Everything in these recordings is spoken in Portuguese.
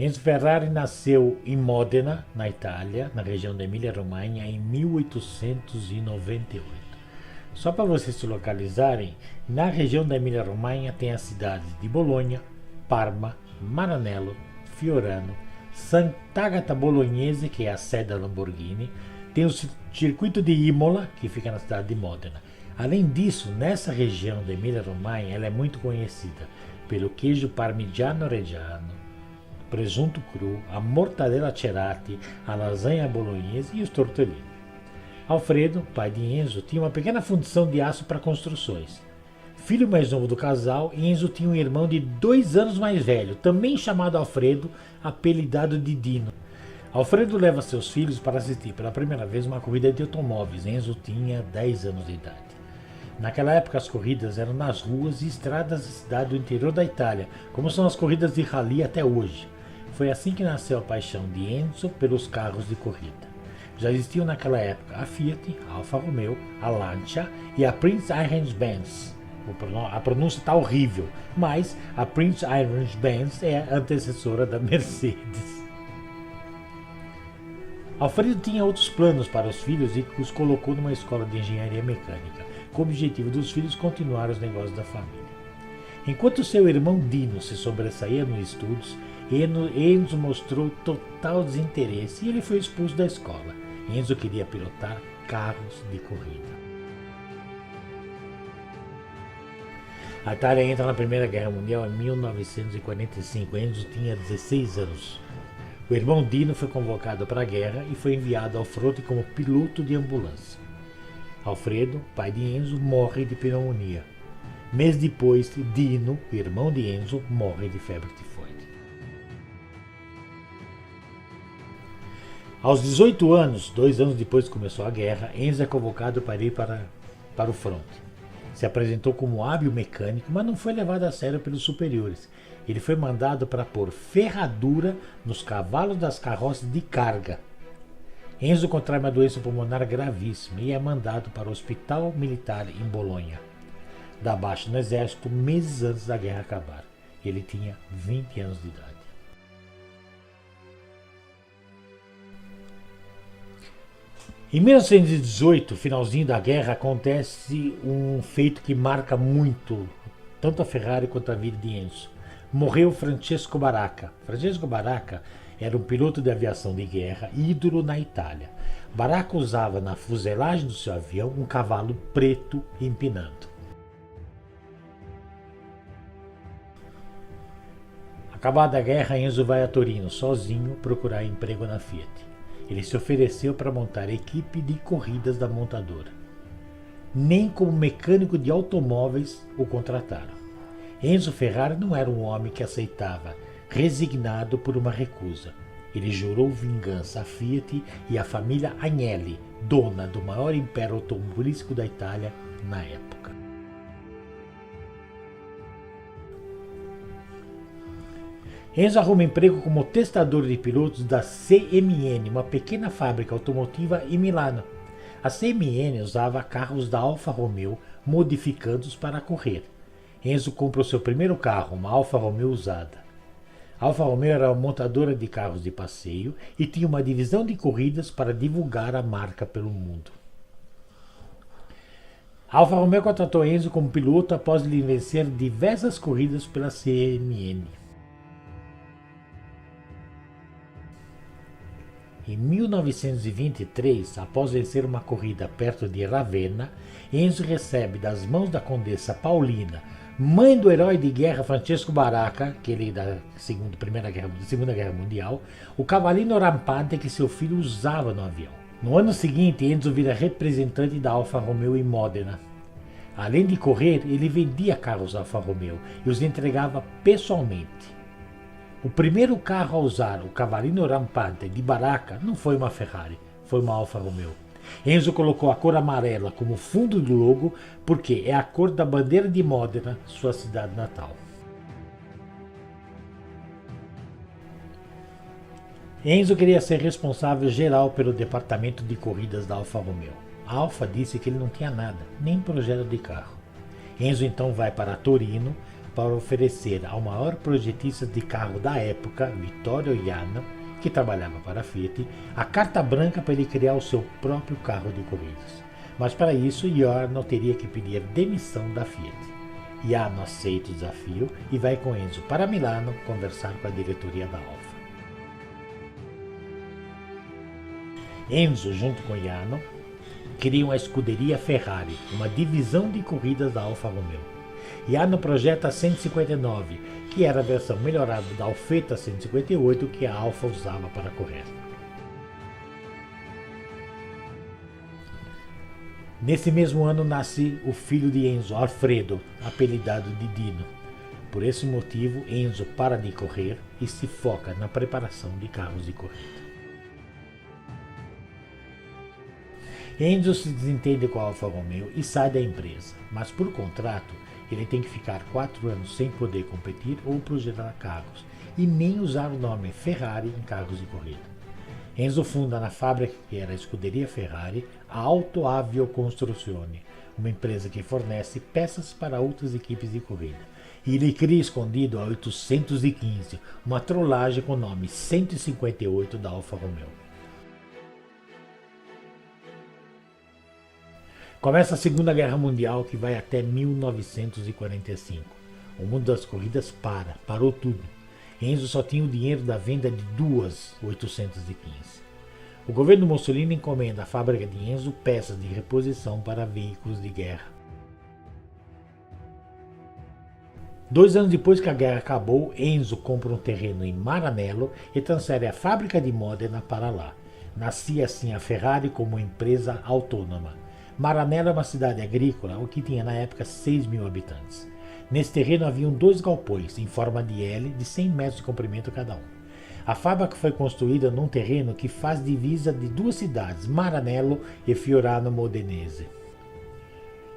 Enzo Ferrari nasceu em Modena, na Itália, na região da Emília-Romanha, em 1898. Só para vocês se localizarem, na região da Emília-Romanha tem as cidades de Bologna, Parma, Maranello, Fiorano, Sant'Agata Bolognese, que é a sede da Lamborghini, tem o circuito de Imola, que fica na cidade de Modena. Além disso, nessa região da Emília-Romanha, ela é muito conhecida pelo queijo parmigiano reggiano, presunto cru, a mortadela cerati, a lasanha bolognese e os tortellini. Alfredo, pai de Enzo, tinha uma pequena fundição de aço para construções. Filho mais novo do casal, Enzo tinha um irmão de 2 anos mais velho, também chamado Alfredo, apelidado de Dino. Alfredo leva seus filhos para assistir pela primeira vez uma corrida de automóveis. Enzo tinha 10 anos de idade. Naquela época as corridas eram nas ruas e estradas da cidade do interior da Itália, como são as corridas de rally até hoje. Foi assim que nasceu a paixão de Enzo pelos carros de corrida. Já existiam naquela época a Fiat, a Alfa Romeo, a Lancia e a Prince Heinrich Benz. A pronúncia está horrível, mas a Prince Heinrich Benz é a antecessora da Mercedes. Alfredo tinha outros planos para os filhos e os colocou numa escola de engenharia mecânica, com o objetivo dos filhos continuar os negócios da família. Enquanto seu irmão Dino se sobressaía nos estudos, Enzo mostrou total desinteresse e ele foi expulso da escola. Enzo queria pilotar carros de corrida. A Itália entra na Primeira Guerra Mundial em 1945. Enzo tinha 16 anos. O irmão Dino foi convocado para a guerra e foi enviado ao fronte como piloto de ambulância. Alfredo, pai de Enzo, morre de pneumonia. Mês depois, Dino, irmão de Enzo, morre de febre tifoide. Aos 18 anos, 2 anos depois que começou a guerra, Enzo é convocado para ir para o fronte. Se apresentou como hábil mecânico, mas não foi levado a sério pelos superiores. Ele foi mandado para pôr ferradura nos cavalos das carroças de carga. Enzo contrai uma doença pulmonar gravíssima e é mandado para o hospital militar em Bolonha. Dá baixa no exército meses antes da guerra acabar. Ele tinha 20 anos de idade. Em 1918, finalzinho da guerra, acontece um feito que marca muito tanto a Ferrari quanto a vida de Enzo. Morreu Francesco Baracca. Francesco Baracca era um piloto de aviação de guerra, ídolo na Itália. Baracca usava na fuselagem do seu avião um cavalo preto empinando. Acabada a guerra, Enzo vai a Torino sozinho procurar emprego na Fiat. Ele se ofereceu para montar a equipe de corridas da montadora. Nem como mecânico de automóveis o contrataram. Enzo Ferrari não era um homem que aceitava, resignado por uma recusa. Ele jurou vingança à Fiat e à família Agnelli, dona do maior império automobilístico da Itália na época. Enzo arruma emprego como testador de pilotos da CMN, uma pequena fábrica automotiva em Milano. A CMN usava carros da Alfa Romeo modificados para correr. Enzo compra o seu primeiro carro, uma Alfa Romeo usada. A Alfa Romeo era uma montadora de carros de passeio e tinha uma divisão de corridas para divulgar a marca pelo mundo. A Alfa Romeo contratou Enzo como piloto após ele vencer diversas corridas pela CMN. Em 1923, após vencer uma corrida perto de Ravenna, Enzo recebe das mãos da condessa Paulina, mãe do herói de guerra Francesco Baracca, aquele da Segunda Guerra Mundial, o cavalino rampante que seu filho usava no avião. No ano seguinte, Enzo vira representante da Alfa Romeo em Modena. Além de correr, ele vendia carros Alfa Romeo e os entregava pessoalmente. O primeiro carro a usar o cavalino rampante de Baracca não foi uma Ferrari, foi uma Alfa Romeo. Enzo colocou a cor amarela como fundo do logo porque é a cor da bandeira de Modena, sua cidade natal. Enzo queria ser responsável geral pelo departamento de corridas da Alfa Romeo. A Alfa disse que ele não tinha nada, nem projeto de carro. Enzo então vai para Torino, para oferecer ao maior projetista de carro da época, Vittorio Jano, que trabalhava para a Fiat, a carta branca para ele criar o seu próprio carro de corridas. Mas para isso, Jano teria que pedir demissão da Fiat. Jano aceita o desafio e vai com Enzo para Milano conversar com a diretoria da Alfa. Enzo, junto com Jano, criam a escuderia Ferrari, uma divisão de corridas da Alfa Romeo. Jano projeta a 159, que era a versão melhorada da Alfetta 158 que a Alfa usava para correr. Nesse mesmo ano nasce o filho de Enzo, Alfredo, apelidado de Dino. Por esse motivo, Enzo para de correr e se foca na preparação de carros de corrida. Enzo se desentende com a Alfa Romeo e sai da empresa, mas por contrato ele tem que ficar 4 anos sem poder competir ou projetar carros e nem usar o nome Ferrari em carros de corrida. Enzo funda na fábrica que era a escuderia Ferrari a Auto Avio Costruzione, uma empresa que fornece peças para outras equipes de corrida. E ele cria escondido a 815, uma trollagem com o nome 158 da Alfa Romeo. Começa a Segunda Guerra Mundial, que vai até 1945. O mundo das corridas parou tudo. Enzo só tinha o dinheiro da venda de 2 815. O governo Mussolini encomenda à fábrica de Enzo peças de reposição para veículos de guerra. 2 anos depois que a guerra acabou, Enzo compra um terreno em Maranello e transfere a fábrica de Modena para lá. Nascia assim a Ferrari como empresa autônoma. Maranello é uma cidade agrícola, o que tinha na época 6 mil habitantes. Nesse terreno haviam 2 galpões, em forma de L, de 100 metros de comprimento cada um. A fábrica foi construída num terreno que faz divisa de 2 cidades, Maranello e Fiorano Modenese.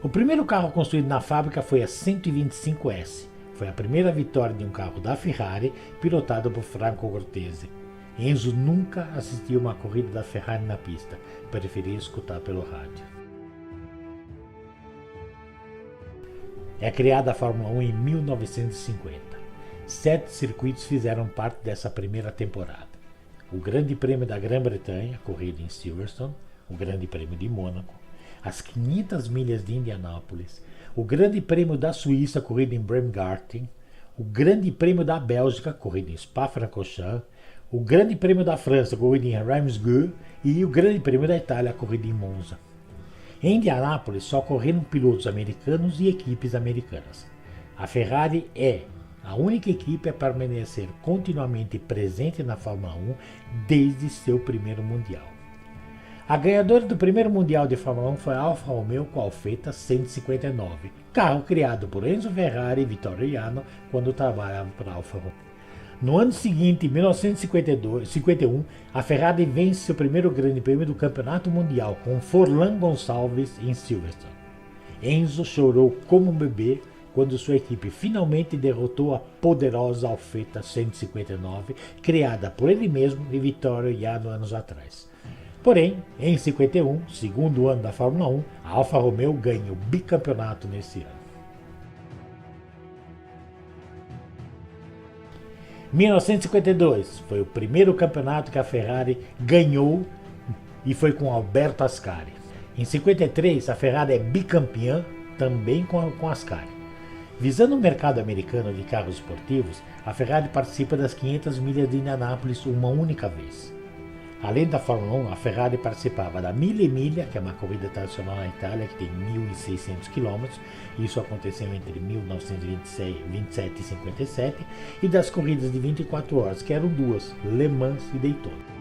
O primeiro carro construído na fábrica foi a 125S. Foi a primeira vitória de um carro da Ferrari, pilotado por Franco Cortese. Enzo nunca assistiu a uma corrida da Ferrari na pista, preferia escutar pelo rádio. É criada a Fórmula 1 em 1950. 7 circuitos fizeram parte dessa primeira temporada. O Grande Prêmio da Grã-Bretanha, corrido em Silverstone, o Grande Prêmio de Mônaco, as 500 milhas de Indianápolis, o Grande Prêmio da Suíça, corrido em Bremgarten, o Grande Prêmio da Bélgica, corrido em Spa-Francorchamps, o Grande Prêmio da França, corrido em Reims-Gouges, e o Grande Prêmio da Itália, corrido em Monza. Em Indianápolis só correram pilotos americanos e equipes americanas. A Ferrari é a única equipe a permanecer continuamente presente na Fórmula 1 desde seu primeiro Mundial. A ganhadora do primeiro Mundial de Fórmula 1 foi a Alfa Romeo com a Alfetta 159, carro criado por Enzo Ferrari e Vittorio Jano quando trabalhava para a Alfa Romeo. No ano seguinte, em 1951, a Ferrari vence seu primeiro grande prêmio do Campeonato Mundial com Forlan Gonçalves em Silverstone. Enzo chorou como um bebê quando sua equipe finalmente derrotou a poderosa Alfetta 159, criada por ele mesmo e Vittorio Jano anos atrás. Porém, em 51, segundo ano da Fórmula 1, a Alfa Romeo ganha o bicampeonato nesse ano. 1952 foi o primeiro campeonato que a Ferrari ganhou e foi com Alberto Ascari. Em 53, a Ferrari é bicampeã também com Ascari. Visando o mercado americano de carros esportivos, a Ferrari participa das 500 milhas de Indianápolis uma única vez. Além da Fórmula 1, a Ferrari participava da Mille Miglia, que é uma corrida tradicional na Itália, que tem 1.600 km, isso aconteceu entre 1927 e 57, e das corridas de 24 horas, que eram 2, Le Mans e Daytona.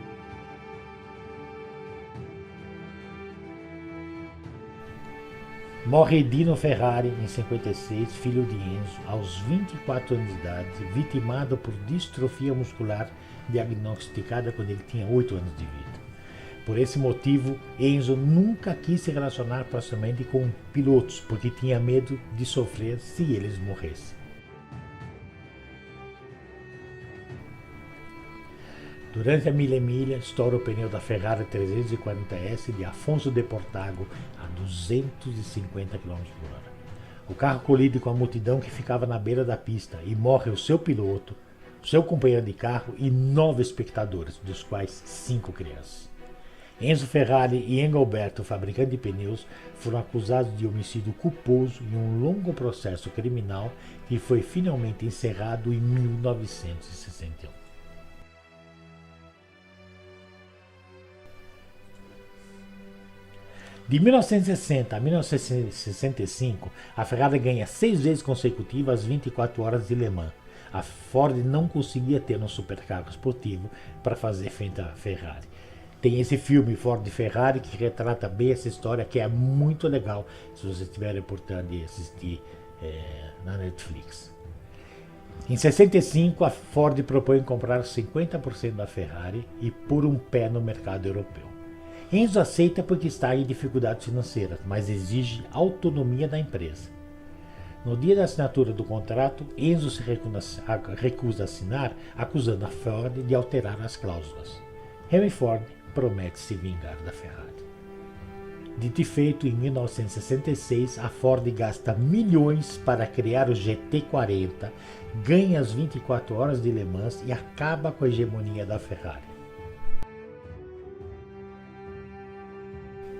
Morre Dino Ferrari em 56, filho de Enzo, aos 24 anos de idade, vitimado por distrofia muscular diagnosticada quando ele tinha 8 anos de vida. Por esse motivo, Enzo nunca quis se relacionar proximamente com pilotos, porque tinha medo de sofrer se eles morressem. Durante a Mille Miglia, estoura o pneu da Ferrari 340S de Afonso de Portago a 250 km por hora. O carro colide com a multidão que ficava na beira da pista e morre o seu piloto, o seu companheiro de carro e 9 espectadores, dos quais 5 crianças. Enzo Ferrari e Engelberto, fabricante de pneus, foram acusados de homicídio culposo em um longo processo criminal que foi finalmente encerrado em 1961. De 1960 a 1965, a Ferrari ganha 6 vezes consecutivas as 24 horas de Le Mans. A Ford não conseguia ter um supercarro esportivo para fazer frente à Ferrari. Tem esse filme Ford e Ferrari que retrata bem essa história, que é muito legal se vocês tiverem a oportunidade de assistir na Netflix. Em 65, a Ford propõe comprar 50% da Ferrari e pôr um pé no mercado europeu. Enzo aceita porque está em dificuldades financeiras, mas exige autonomia da empresa. No dia da assinatura do contrato, Enzo se recusa a assinar, acusando a Ford de alterar as cláusulas. Henry Ford promete se vingar da Ferrari. Dito e feito, em 1966, a Ford gasta milhões para criar o GT40, ganha as 24 horas de Le Mans e acaba com a hegemonia da Ferrari.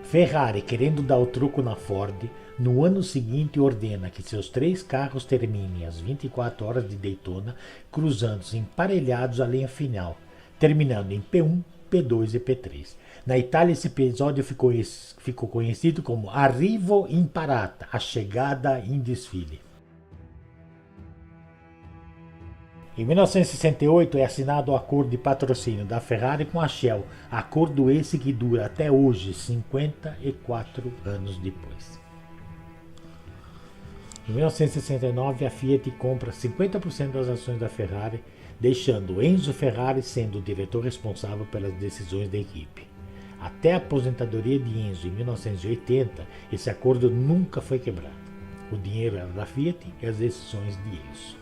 Ferrari, querendo dar o troco na Ford, no ano seguinte ordena que seus 3 carros terminem as 24 horas de Daytona, cruzando-se emparelhados à linha final, terminando em P1, P2 e P3. Na Itália, esse episódio ficou conhecido como Arrivo in Parata, a chegada em desfile. Em 1968 é assinado o acordo de patrocínio da Ferrari com a Shell, acordo esse que dura até hoje, 54 anos depois. Em 1969, a Fiat compra 50% das ações da Ferrari, deixando Enzo Ferrari sendo o diretor responsável pelas decisões da equipe. Até a aposentadoria de Enzo em 1980, esse acordo nunca foi quebrado. O dinheiro era da Fiat e as decisões de Enzo.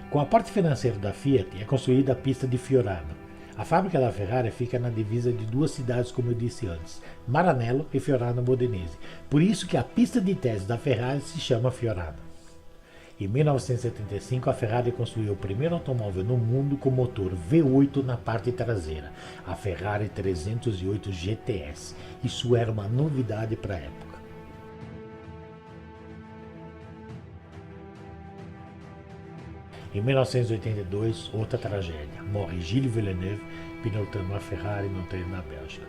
Com a parte financeira da Fiat é construída a pista de Fiorano. A fábrica da Ferrari fica na divisa de 2 cidades, como eu disse antes, Maranello e Fiorano Modenese. Por isso que a pista de testes da Ferrari se chama Fiorano. Em 1975, a Ferrari construiu o primeiro automóvel no mundo com motor V8 na parte traseira, a Ferrari 308 GTS. Isso era uma novidade para a época. Em 1982, outra tragédia. Morre Gilles Villeneuve pilotando uma Ferrari no treino na Bélgica.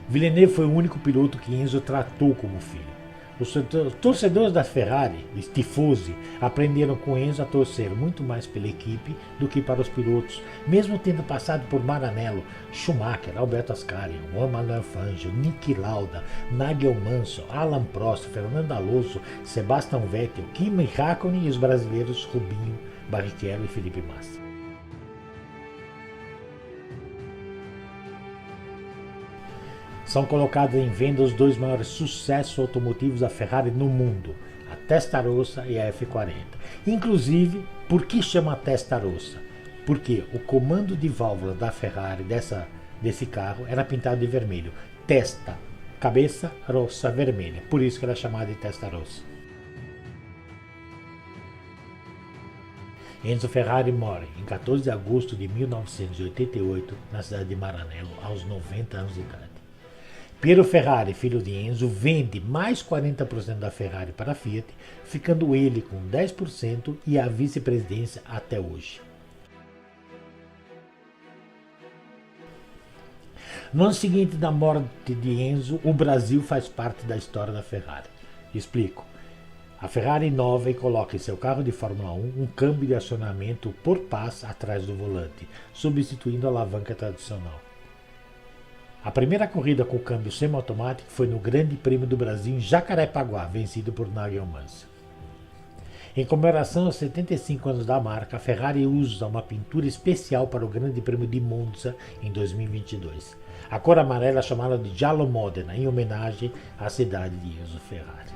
Villeneuve foi o único piloto que Enzo tratou como filho. Os torcedores da Ferrari, os tifosi, aprenderam com Enzo a torcer muito mais pela equipe do que para os pilotos, mesmo tendo passado por Maranello, Schumacher, Alberto Ascari, Juan Manuel Fangio, Niki Lauda, Nigel Mansell, Alain Prost, Fernando Alonso, Sebastian Vettel, Kimi Räikkönen e os brasileiros Rubinho Barrichello e Felipe Massa. São colocados em venda os 2 maiores sucessos automotivos da Ferrari no mundo, a Testarossa e a F40. Inclusive, por que chama Testarossa? Porque o comando de válvula da Ferrari, desse carro, era pintado de vermelho. Testa, cabeça, rossa, vermelha. Por isso que ela é chamada de Testarossa. Enzo Ferrari morre em 14 de agosto de 1988 na cidade de Maranello, aos 90 anos de idade. Piero Ferrari, filho de Enzo, vende mais 40% da Ferrari para a Fiat, ficando ele com 10% e a vice-presidência até hoje. No ano seguinte da morte de Enzo, o Brasil faz parte da história da Ferrari. Explico. A Ferrari inova e coloca em seu carro de Fórmula 1 um câmbio de acionamento por pás atrás do volante, substituindo a alavanca tradicional. A primeira corrida com câmbio semiautomático foi no Grande Prêmio do Brasil em Jacarepaguá, vencido por Nigel Mansell. Em comemoração aos 75 anos da marca, a Ferrari usa uma pintura especial para o Grande Prêmio de Monza em 2022. A cor amarela é chamada de Giallo Modena, em homenagem à cidade de Enzo Ferrari.